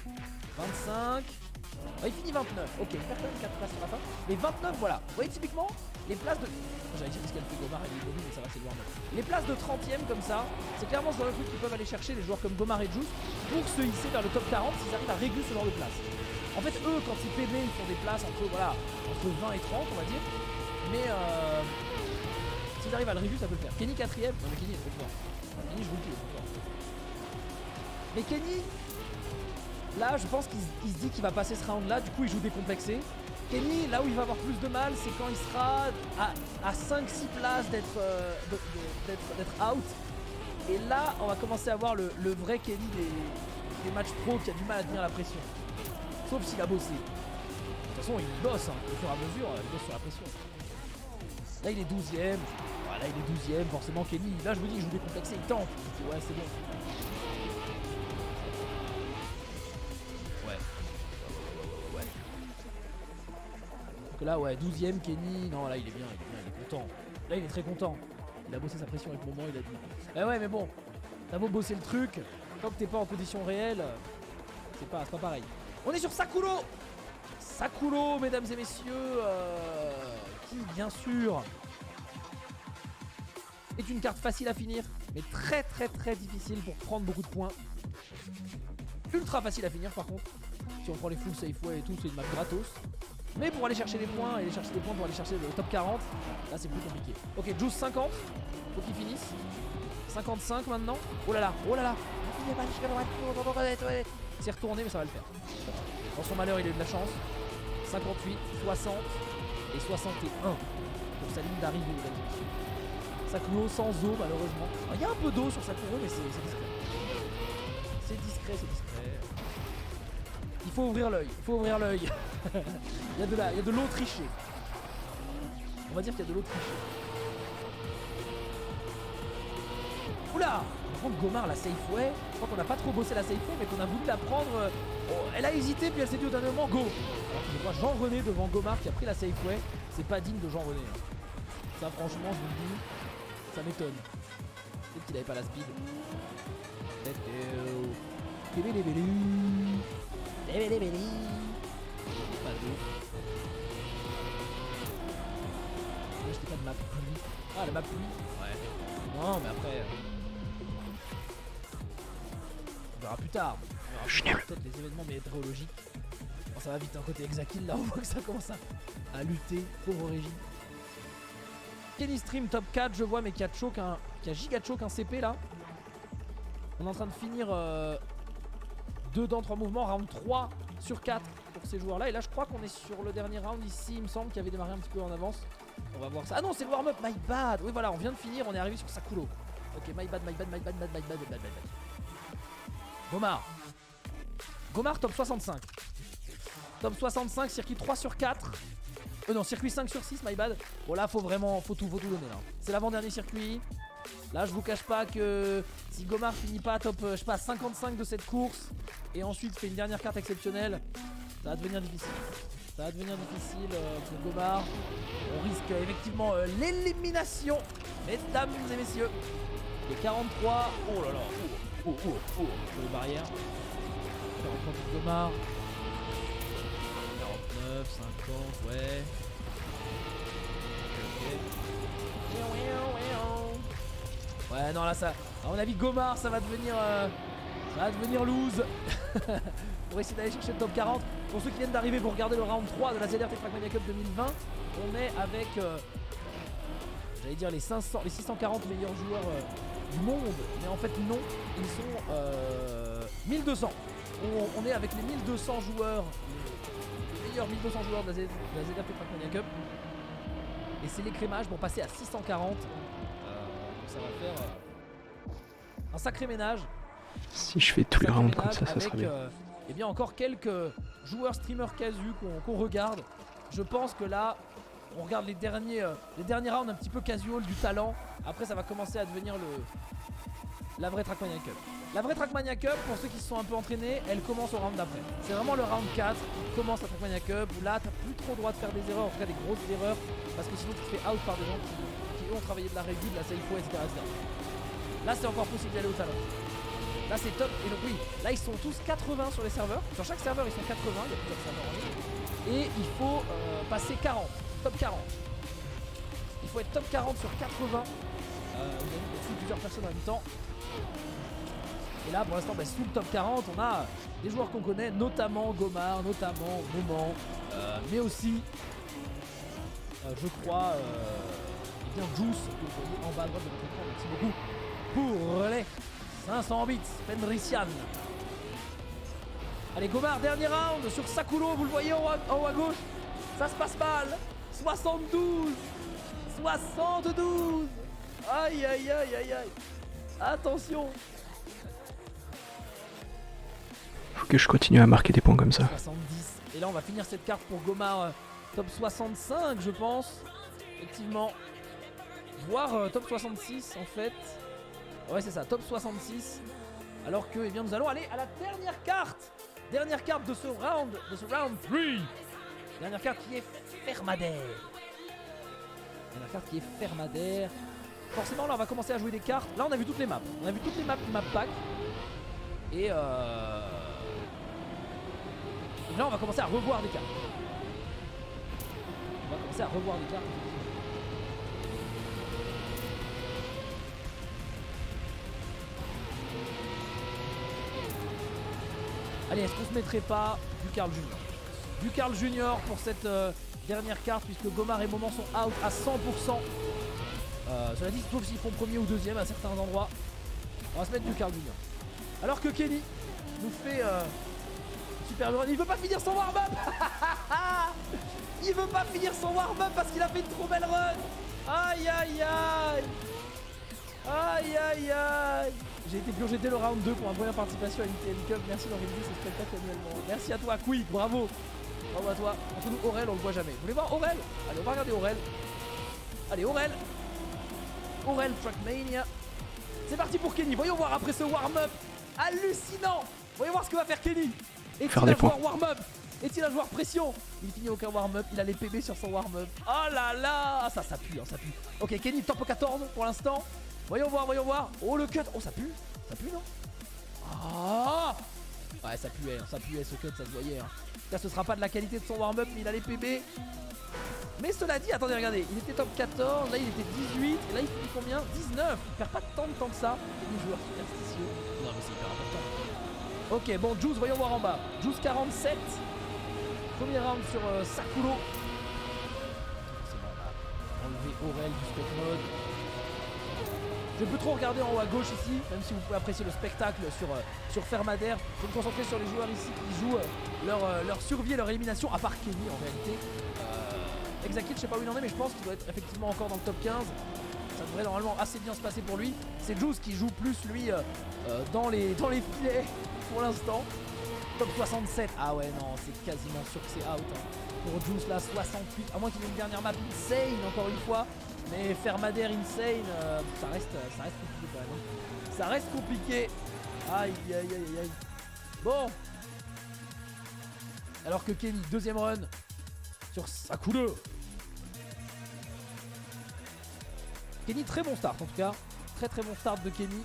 25. Il finit 29. Ok, il perd quand même 4 places sur la fin. Mais 29, voilà. Vous voyez, typiquement, Les places de... J'allais dire ce qu'elle fait Gomar, elle est immobile, mais ça va, c'est le warm-up. Les places de 30ème comme ça, c'est clairement ce genre de truc qu'ils peuvent aller chercher, les joueurs comme Gomar et Juice, pour se hisser vers le top 40 s'ils arrivent à régler ce genre de place. En fait, eux, quand ils PB, ils font des places entre 20 et 30, on va dire. Mais s'ils arrivent à le review, ça peut le faire. Kenny 4ème, non mais Kenny est trop fort. Kenny, je vous le dis, il est trop fort. Mais Kenny, là, je pense qu'il se dit qu'il va passer ce round là, du coup, il joue décomplexé. Kenny, là où il va avoir plus de mal, c'est quand il sera à 5-6 places d'être out. Et là, on va commencer à voir le vrai Kenny des matchs pro qui a du mal à tenir la pression. Sauf s'il a bossé. De toute façon, il bosse, hein. Au fur et à mesure, il bosse sur la pression. Là, il est 12ème. Voilà, il est 12ème, forcément Kenny. Là, je vous dis, il joue décomplexé, il tente. Il dit, ouais, c'est bon. Là ouais 12ème Kenny, non là il est bien, il est content. Là il est très content. Il a bossé sa pression avec le moment, il a dit. Eh ouais mais bon, t'as beau bosser le truc, tant que t'es pas en condition réelle, c'est pas pareil. On est sur Sakuro. Sakuro mesdames et messieurs, qui bien sûr est une carte facile à finir, mais très difficile pour prendre beaucoup de points. Ultra facile à finir par contre. Si on prend les full safeway et tout, c'est une map gratos. Mais pour aller chercher les points, et aller chercher des points pour aller chercher le top 40, là c'est plus compliqué. Ok, Juice 50, faut qu'il finisse. 55 maintenant. Oh là là. C'est retourné mais ça va le faire. Dans son malheur il a eu de la chance. 58, 60 et 61 pour sa ligne d'arrivée mesdames et messieurs. Sakuro sans eau malheureusement. Il y a un peu d'eau sur Sakuro mais c'est discret. C'est discret. Il faut ouvrir l'œil, il y a de l'eau trichée. On va dire qu'il y a de l'eau trichée. Oula. Par contre Gomar la safeway, je crois qu'on n'a pas trop bossé la safeway mais qu'on a voulu la prendre. Elle a hésité puis elle s'est dit au dernier moment go. Alors que je vois Jean-René devant Gomar qui a pris la safeway, c'est pas digne de Jean-René. Ça franchement je vous le dis, ça m'étonne. Peut-être qu'il avait pas la speed. Pas d'eau. J'étais pas de map pluie. Ah la map pluie. Ouais. Non mais après. On verra plus tard. On verra peut-être les événements météorologiques. Bon, ça va vite un côté Hexakill là, on voit que ça commence à lutter. Pauvre régime. Kenny Stream top 4, je vois, mais qui a giga choke un CP là. On est en train de finir 2 dans 3 mouvements, round 3 sur 4 pour ces joueurs là. Et là je crois qu'on est sur le dernier round ici, il me semble, qui avait démarré un petit peu en avance. On va voir ça. Ah non c'est le warm-up, my bad. Oui voilà, on vient de finir, on est arrivé sur Sakuro. Ok, my bad. Gomar top 65. Top 65, circuit 3 sur 4. Non, circuit 5 sur 6, my bad. Bon là faut tout donner là. C'est l'avant-dernier circuit. Là je vous cache pas que si Gomar finit pas top, je sais pas, 55 de cette course et ensuite fait une dernière carte exceptionnelle, ça va devenir difficile. Pour Gomar. On risque effectivement l'élimination, mesdames et messieurs. Les 43, oh là là, sur les barrières. 43 pour Gomar. 49, 50, ouais. Ouais non là ça, à mon avis Gomar ça va devenir lose. Pour essayer d'aller chercher le top 40. Pour ceux qui viennent d'arriver, vous regardez le round 3 de la ZRT Trackmania Cup 2020. On est avec j'allais dire les 640 meilleurs joueurs du monde. Mais en fait non, ils sont 1200. On est avec les 1200 joueurs, les meilleurs 1200 joueurs de la ZRT Trackmania Cup. Et c'est l'écrémage pour passer à 640. Donc ça va faire un sacré ménage. Si je fais tous les rounds comme ça, ça serait bien. Et bien encore quelques joueurs streamers casu qu'on regarde. Je pense que là, on regarde les derniers rounds un petit peu casual du talent. Après ça va commencer à devenir la vraie Trackmania Cup. La vraie Trackmania Cup, pour ceux qui se sont un peu entraînés, elle commence au round d'après. C'est vraiment le round 4 qui commence la Trackmania Cup, où là t'as plus trop le droit de faire des erreurs, en tout cas des grosses erreurs, parce que sinon tu te fais out par des gens qui ont travaillé de la régule, de la safeway, etc. Là c'est encore possible d'aller au talent. Là c'est top, et donc oui, là ils sont tous 80 sur les serveurs. Sur chaque serveur ils sont 80, il y a plusieurs serveurs en ligne. Et il faut passer 40, top 40. faut être top 40 sur 80. Sous plusieurs personnes en même temps. Et là pour l'instant sous le top 40 on a des joueurs qu'on connaît, notamment Gomar, notamment Moment, mais aussi je crois bien Juice que vous voyez en bas à droite de votre écran. Merci beaucoup pour les 500 bits. Fendrician. Allez Gomar, dernier round sur Sakulo, vous le voyez en haut à gauche. Ça se passe mal. 72. Aïe aïe aïe aïe aïe. Attention. Faut que je continue à marquer des points comme ça. 70. Et là on va finir cette carte pour Gomar top 65 je pense. Effectivement. Voire top 66 en fait. Ouais c'est ça, top 66. Alors que bien nous allons aller à la dernière carte. Dernière carte de ce round 3. Dernière carte qui est Fermadère. Forcément là on va commencer à jouer des cartes. Là on a vu toutes les maps. On a vu toutes les maps du map pack. Et là on va commencer à revoir des cartes. Allez, est-ce qu'on se mettrait pas du Carl Junior? Du Carl Junior pour cette dernière carte, puisque Gomar et Moment sont out à 100%. Cela dit, sauf s'ils font premier ou deuxième à certains endroits. On va se mettre du Carl Junior. Alors que Kenny nous fait super run. Il veut pas finir son warm-up. Il veut pas finir son warm-up parce qu'il a fait une trop belle run. Aïe aïe aïe. Aïe aïe aïe. J'ai été purgé dès le round 2 pour ma première participation à l'ITM Cup. Merci d'organiser ce spectacle annuellement. Merci à toi Quick, bravo. Bravo à toi. Entre nous Aurel on le voit jamais. Vous voulez voir Aurel? Allez on va regarder Aurel. Allez Aurel Trackmania. C'est parti pour Kenny. Voyons voir après ce warm-up hallucinant. Voyons voir ce que va faire Kenny. Est-il un joueur warm-up? Est-il un joueur pression? Il finit aucun warm-up, il a les PB sur son warm-up. Oh là là. Ça pue, ça pue. Ok Kenny top 14 pour l'instant. Voyons voir. Oh le cut. Oh ça pue non? Ah. Ouais ça puait ce cut, ça se voyait. Là ce sera pas de la qualité de son warm-up, mais il a les PB. Mais cela dit, attendez, regardez, il était top 14, là il était 18, et là il finit combien? 19. Il perd pas tant de temps que ça. C'est des joueurs superstitieux. Non mais c'est hyper important. Ok, bon, Juice, voyons voir en bas. Juice 47. Premier round sur Sakulo. C'est bon, on a enlevé Aurel du spec mode. Je peux trop regarder en haut à gauche ici, même si vous pouvez apprécier le spectacle sur Fermadère. Je vais me concentrer sur les joueurs ici qui jouent leur survie et leur élimination, à part Kenny en réalité. Exakid, je sais pas où il en est, mais je pense qu'il doit être effectivement encore dans le top 15. Ça devrait normalement assez bien se passer pour lui. C'est Juice qui joue plus lui dans les filets pour l'instant. Top 67. Ah ouais non, c'est quasiment sûr que c'est out. Pour Juice là, 68. À moins qu'il ait une dernière map insane encore une fois. Mais Fermadère insane, ça reste compliqué quand même. Ça reste compliqué. Aïe aïe aïe aïe aïe. Bon. Alors que Kenny, deuxième run sur Sakulo. Kenny, très bon start en tout cas. Très bon start de Kenny.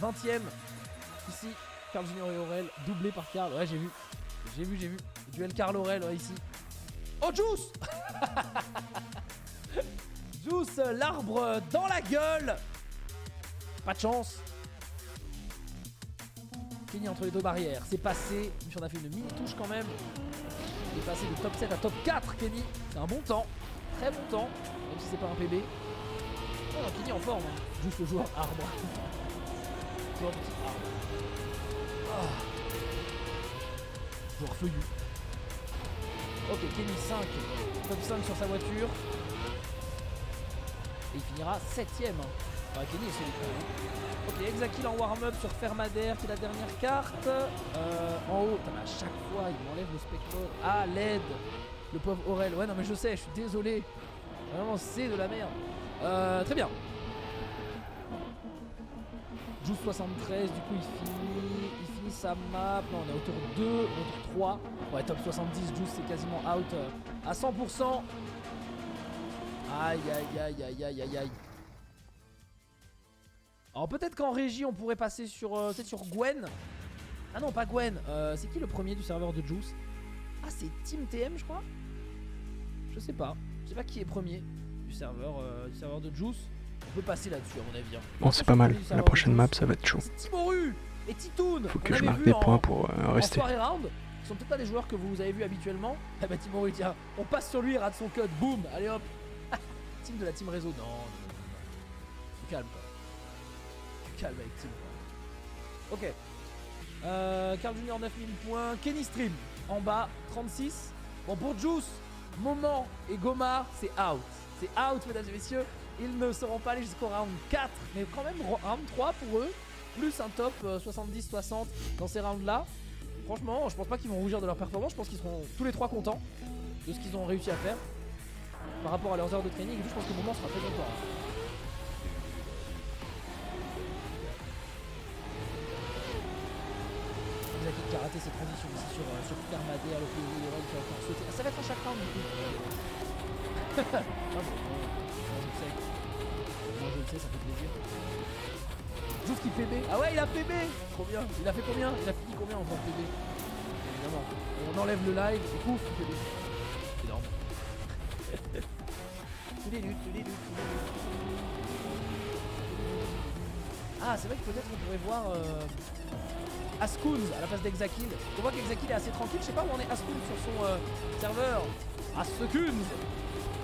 20ème. Ici, Carl Junior et Aurel. Doublé par Carl. Ouais, j'ai vu. Duel Carl-Aurel ici. Oh, Juice. Juice, l'arbre dans la gueule. Pas de chance. Kenny entre les deux barrières. C'est passé. On a fait une mini touche quand même. Il est passé de top 7 à top 4, Kenny. C'est un bon temps. Très bon temps. Même si c'est pas un PB. Oh non, Kenny en forme. Juste le joueur arbre. Joueur petit arbre. Oh. Joueur feuillu. Ok, Kenny 5. Top 5 sur sa voiture. Et il finira 7ème. Enfin, Kenny est solide quand même. Ok, Exakil en warm-up sur Fermadère, c'est la dernière carte. En haut, à chaque fois il m'enlève le spectre. Ah, l'aide. Le pauvre Aurel. Ouais, non, mais je sais, je suis désolé. Vraiment, c'est de la merde. Très bien. Juice 73, du coup il finit sa map. Non, on est au tour 2, au tour 3. Ouais, top 70, Juice c'est quasiment out à 100%. Aïe aïe aïe aïe aïe aïe aïe. Alors peut-être qu'en régie on pourrait passer sur peut-être sur Gwen. Ah non, pas Gwen. C'est qui le premier du serveur de Juice? Ah, c'est Team TM je crois. Je sais pas qui est premier. du serveur de Juice. On peut passer là-dessus à mon avis. Bon, c'est pas mal. La prochaine map, ça va être chaud. Timoru et Titoun. Faut que je marque des points pour rester. En soirée round, ce sont peut-être pas des joueurs que vous avez vus habituellement. Ah bah Timoru, tiens, on passe sur lui, il rate son cut, boum, allez hop. Team de la team réseau, non. Tu calmes quoi. Tu calmes avec Team. Ok. Carl Junior 9000 points. Kenny Stream en bas, 36. Bon, pour Juice, Moment et Gomar, c'est out. C'est out, mesdames et messieurs. Ils ne seront pas allés jusqu'au round 4, mais quand même round 3 pour eux. Plus un top 70-60 dans ces rounds là. Franchement, je pense pas qu'ils vont rougir de leur performance. Je pense qu'ils seront tous les trois contents de ce qu'ils ont réussi à faire par rapport à leurs heures de training. Et puis je pense que le moment sera très content. Zaki qui a raté ses transitions ici sur Thermadère, le POV des runs qui a encore sauté. Ah, ça va être un chaque round du coup. Ah bon, moi je le sais. Moi je le sais, ça fait plaisir. Juste qui PB. Ah ouais, il a PB. Trop bien. Il a fait combien? Il a fini combien en faisant PB? Évidemment. On enlève le live et pouf, il PB. Énorme. Ah, c'est vrai que peut-être on pourrait voir Ascoons à la place d'Exakil. On voit qu'Exakil est assez tranquille. Je sais pas où on est Ascoons sur son serveur. Ascoons.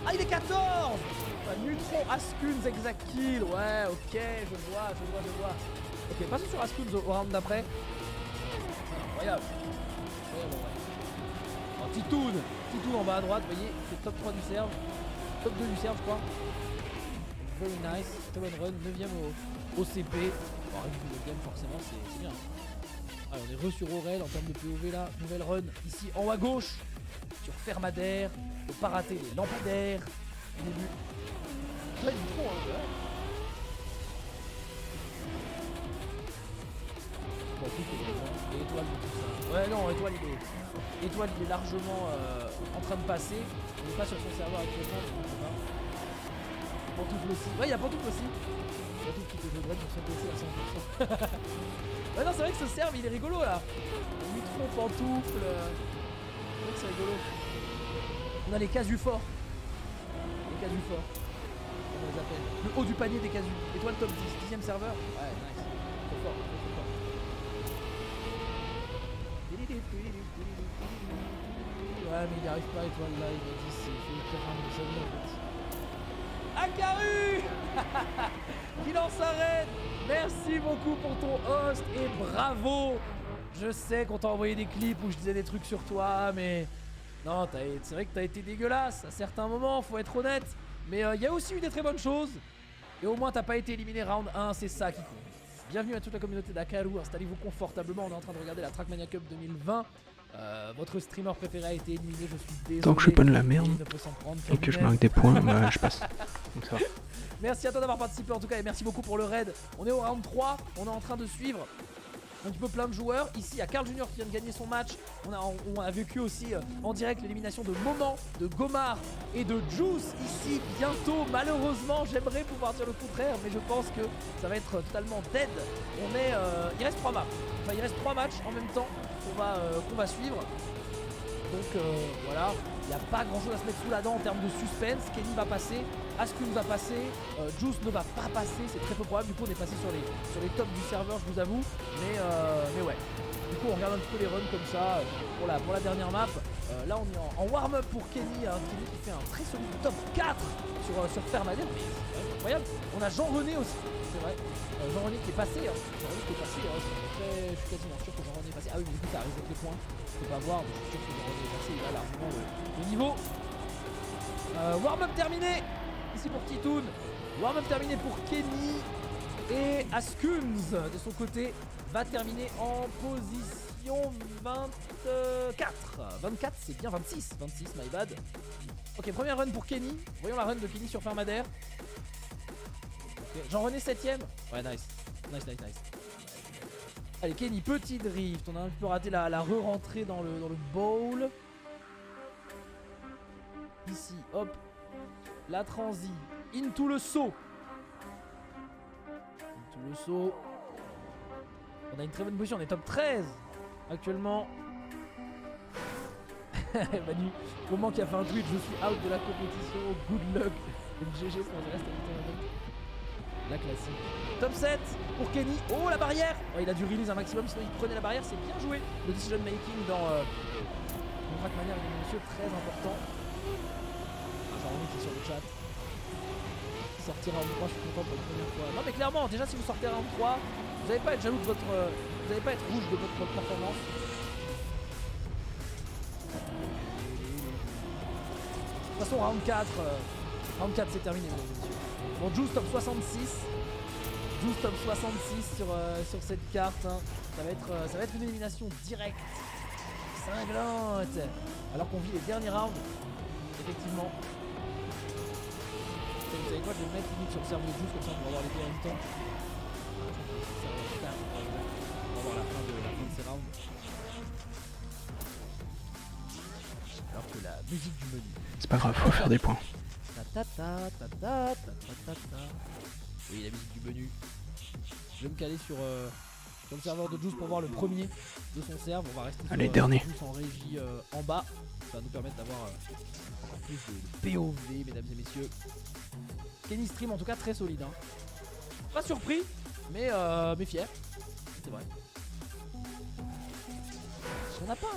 Ah, il est 14. Neutron, Ascoons, Exakil. Ouais, ok, je vois. Ok, passons sur Ascoons au round d'après. Incroyable. Incroyable, ouais. Oh, Titoun en bas à droite, vous voyez, c'est top 3 du serve. Top 2 du serve, je crois. Very nice. Très bonne run. 9ème au CP. Bon, une 9ème, forcément, c'est bien. Ah, on est sur Aurel en termes de POV là. Nouvelle run ici en haut à gauche. Sur Fermadère. Faut pas rater les lampadaires. Au début. Là, il est trop, hein, ouais. Bon, et Étoile de tout ça. Ouais, non, Étoile, il est largement en train de passer. On n'est pas sur son serveur actuellement, donc on sait pas. Pantoufle aussi. Ouais, il y a Pantoufle aussi. Pantoufle qui fait le dread sur son PC à 100%. Ouais, non, c'est vrai que ce serve, il est rigolo là. Neutron, Pantoufle. C'est vrai que c'est rigolo. On a les casus forts. Les casus forts. On les appelle. Le haut du panier des casus. Étoile top 10. 10ème serveur. Ouais, nice. Trop fort, trop fort. Ouais, mais il n'y arrive pas, Étoile là. Il m'a dit c'est fait le terrain de sa vie en fait. Akaru qui lance sa raid. Merci beaucoup pour ton host et bravo. Je sais qu'on t'a envoyé des clips où je disais des trucs sur toi, mais non, c'est vrai que t'as été dégueulasse à certains moments, faut être honnête. Mais il y a aussi eu des très bonnes choses. Et au moins t'as pas été éliminé round 1, c'est ça qui compte. Bienvenue à toute la communauté d'Akaru, installez-vous confortablement, on est en train de regarder la Trackmania Cup 2020. Votre streamer préféré a été éliminé, je suis désolé. Tant que je suis pas de la merde et que je marque des points, bah je passe. Donc ça va. Merci à toi d'avoir participé en tout cas et merci beaucoup pour le raid. On est au round 3, on est en train de suivre un petit peu plein de joueurs. Ici il y a Carl Junior qui vient de gagner son match. On a vécu aussi en direct l'élimination de Moment, de Gomar et de Juice ici bientôt. Malheureusement j'aimerais pouvoir dire le contraire, mais je pense que ça va être totalement dead. Il reste 3 maps. Enfin il reste 3 matchs en même temps qu'on va suivre. Donc voilà, il n'y a pas grand chose à se mettre sous la dent en termes de suspense. Kenny va passer, Ascoons va passer, Juice ne va pas passer, c'est très peu probable. Du coup on est passé sur les tops du serveur, je vous avoue. Mais ouais, du coup on regarde un petit peu les runs comme ça pour la dernière map. Là on est en warm-up pour Kenny, hein. Kenny qui fait un très solide top 4 sur Fermadère. C'est incroyable. On a Jean-René aussi, c'est vrai. Jean-René qui est passé, hein. Je suis quasiment sûr que Jean-René est passé. Ah oui, mais du coup ça arrive avec les points. Je peux pas voir, mais je suis sûr que Jean-René est passé. Il a largement le niveau. Warm-up terminé ici pour Titoun. Warm-up terminé pour Kenny. Et Ascoons de son côté va terminer en position 24. 24, c'est bien 26. 26, my bad. Ok, première run pour Kenny. Voyons la run de Kenny sur Fermadère. Okay. Jean-René 7ème. Ouais, nice. Nice. Allez, Kenny, petit drift. On a un peu raté la re-rentrée dans le bowl. Ici, hop. La transi. Into le saut. On a une très bonne position. On est top 13 actuellement. Manu, comment qui a fait un tweet, je suis out de la compétition, good luck, GG pour le reste la classique. Top 7 pour Kenny, oh la barrière, oh, il a dû release un maximum, sinon il prenait la barrière, c'est bien joué. Le decision making dans Trackmania, mesdames et messieurs, très important. Jean-René qui est sur le chat. Sortir round 3, je suis content pour la première fois. Non mais clairement, déjà si vous sortez round 3, vous n'allez pas être jaloux de votre... vous n'allez pas être rouge de votre performance. De toute façon, round 4 c'est terminé, mesdames et messieurs. Bon, Juice top 66. Juice top 66 sur cette carte. Hein. Ça va être une élimination directe. Cinglante. Alors qu'on vit les derniers rounds. Effectivement. Vous savez quoi, je vais me mettre limite sur le serveur de Juice, comme ça on va avoir les deux en même temps. On va voir la fin de ces rounds. Alors que la musique du menu. C'est pas grave, faut faire des points. Oui, la musique du menu. Je vais me caler sur le serveur de Juice pour voir le premier de son serve. On va rester allez, sur dernier. Juice en régie en bas. Ça va nous permettre d'avoir encore plus de POV, mesdames et messieurs. Kenny stream en tout cas très solide. Hein. Pas surpris, mais fier. C'est vrai.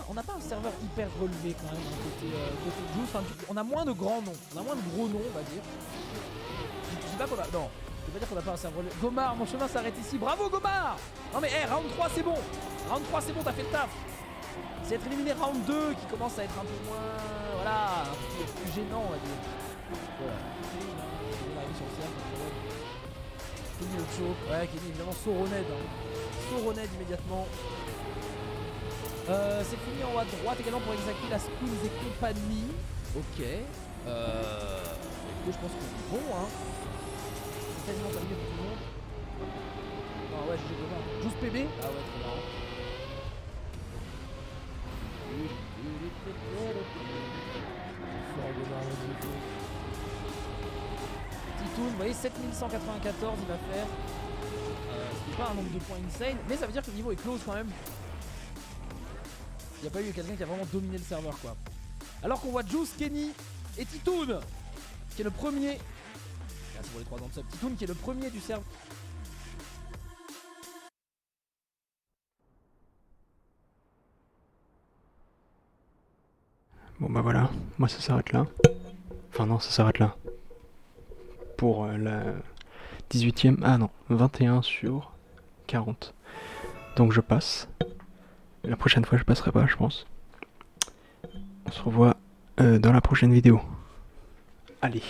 On n'a pas un serveur hyper relevé quand même côté Juice. Enfin, on a moins de grands noms, on a moins de gros noms, on va dire. Je sais pas qu'on a. Non, je vais pas dire qu'on a pas un serveur relevé. Gomar, mon chemin s'arrête ici. Bravo Gomar. Non mais round 3 c'est bon. Round 3 c'est bon, t'as fait le taf. C'est être éliminé round 2 qui commence à être un peu moins. Voilà, un peu plus gênant on va dire. Voilà. On arrive sur le serveur. Kenny le choke. Ouais, Kenny évidemment Soroned. Hein. Soroned immédiatement. C'est fini en haut à droite également pour Exactly, la Spoons et compagnie. Ok. Je pense qu'on est bon, hein. C'est quasiment terminé pour tout le monde. Ah ouais, j'ai Gomar. Juice PB. Ah ouais, trop marrant. Titoun, vous voyez, 7194 il va faire. Ce n'est pas un nombre de points insane, mais ça veut dire que le niveau est close quand même. Il n'y a pas eu quelqu'un qui a vraiment dominé le serveur quoi. Alors qu'on voit Juice, Kenny et Titoun qui est le premier. Merci pour les 3 ans de sub. Titoun qui est le premier du serveur. Bon bah voilà, moi ça s'arrête là. Enfin non, ça s'arrête là. Pour la 18ème, ah non, 21 sur 40. Donc je passe. La prochaine fois je passerai pas, je pense. On se revoit dans la prochaine vidéo. Allez.